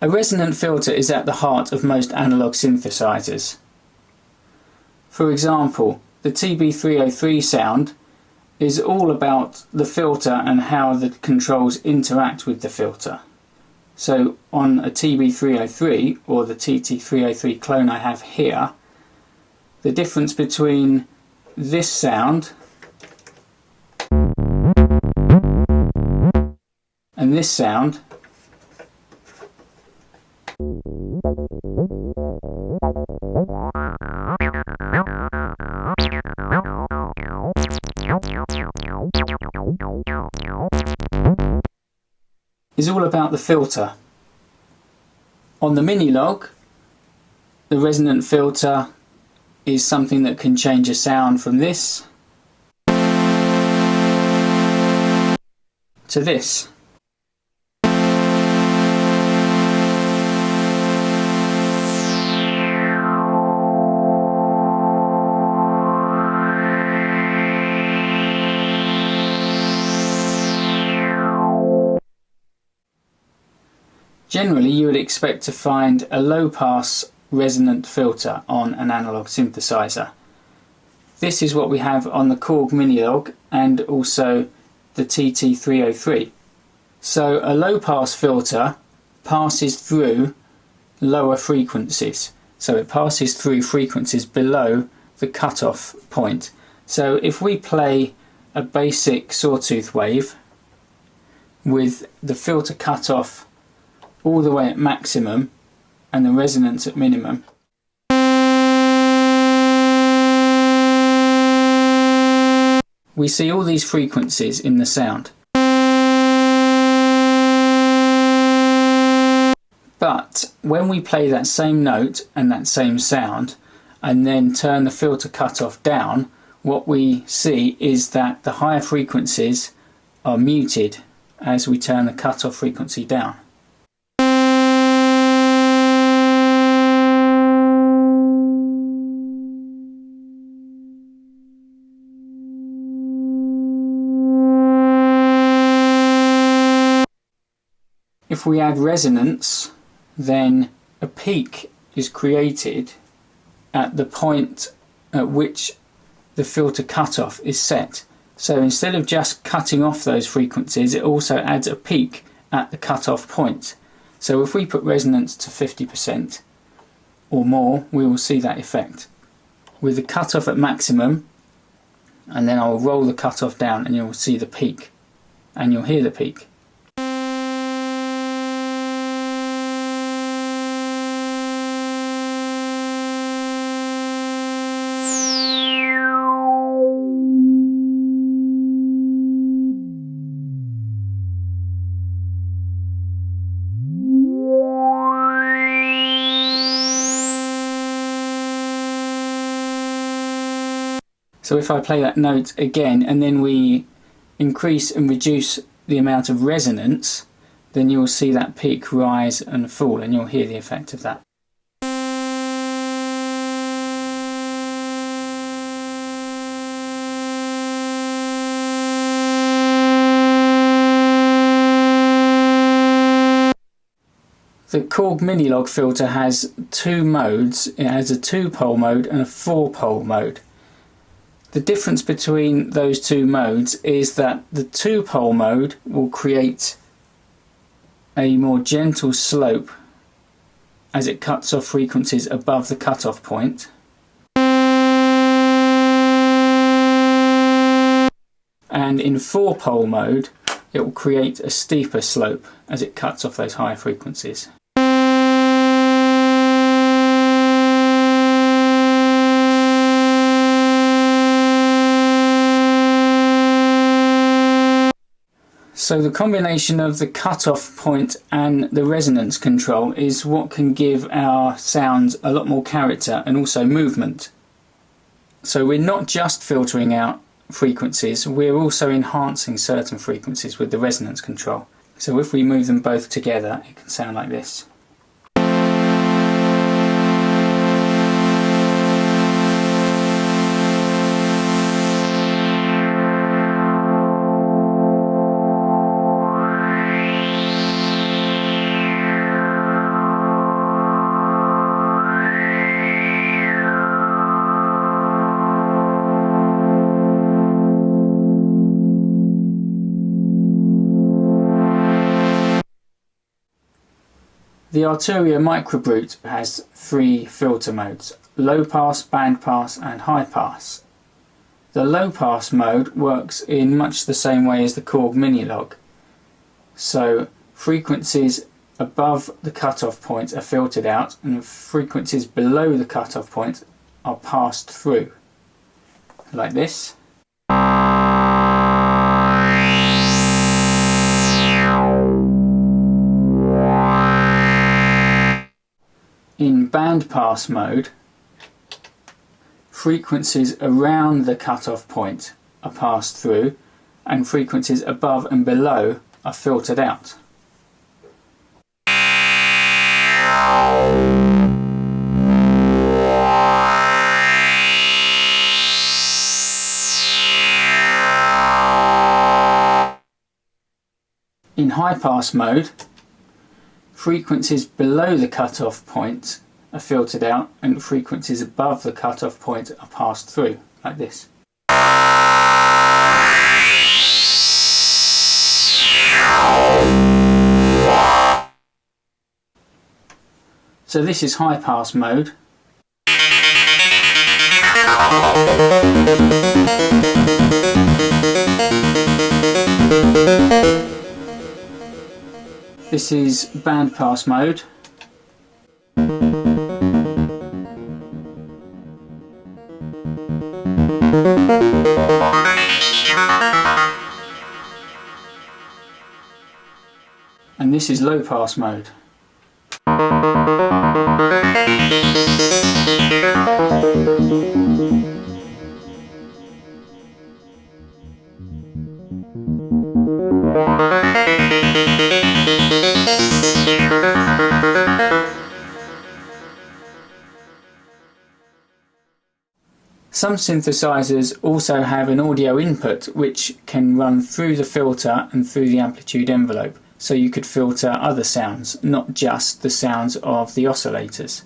A resonant filter is at the heart of most analog synthesizers. For example, the TB303 sound is all about the filter and how the controls interact with the filter. So on a TB303 or the TT303 clone I have here, the difference between this sound and this sound is all about the filter. On the CMINOG, the resonant filter is something that can change a sound from this to this. Generally, you would expect to find a low-pass resonant filter on an analog synthesizer. This is what we have on the Korg CMINOG and also the TT303. So a low-pass filter passes through lower frequencies. So it passes through frequencies below the cutoff point. So if we play a basic sawtooth wave with the filter cutoff all the way at maximum and the resonance at minimum, we see all these frequencies in the sound. But when we play that same note and that same sound and then turn the filter cutoff down, what we see is that the higher frequencies are muted as we turn the cutoff frequency down. If we add resonance, then a peak is created at the point at which the filter cutoff is set. So instead of just cutting off those frequencies, it also adds a peak at the cutoff point. So if we put resonance to 50% or more, we will see that effect. With the cutoff at maximum, and then I'll roll the cutoff down and you'll see the peak, and you'll hear the peak. So if I play that note again and then we increase and reduce the amount of resonance, then you'll see that peak rise and fall and you'll hear the effect of that. The Korg CMINOG filter has two modes. It has a 2-pole mode and a 4-pole mode. The difference between those two modes is that the 2-pole mode will create a more gentle slope as it cuts off frequencies above the cutoff point. And in 4-pole mode, it will create a steeper slope as it cuts off those higher frequencies. So the combination of the cutoff point and the resonance control is what can give our sounds a lot more character and also movement. So we're not just filtering out frequencies, we're also enhancing certain frequencies with the resonance control. So if we move them both together, it can sound like this. The Arturia microbrute has 3 filter modes: low pass, band pass and high pass. The low pass mode works in much the same way as the Korg Minilog. So frequencies above the cutoff point are filtered out and frequencies below the cutoff point are passed through, like this. In band pass mode, frequencies around the cutoff point are passed through and frequencies above and below are filtered out. In high pass mode, frequencies below the cutoff point are filtered out and frequencies above the cutoff point are passed through, like this. So this is high pass mode. This is band pass mode. And this is low pass mode. Some synthesizers also have an audio input which can run through the filter and through the amplitude envelope, so you could filter other sounds, not just the sounds of the oscillators.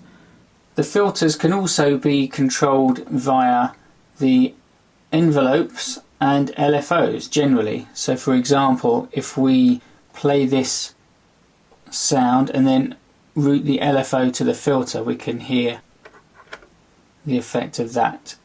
The filters can also be controlled via the envelopes and LFOs generally. So for example, if we play this sound and then route the LFO to the filter, we can hear the effect of that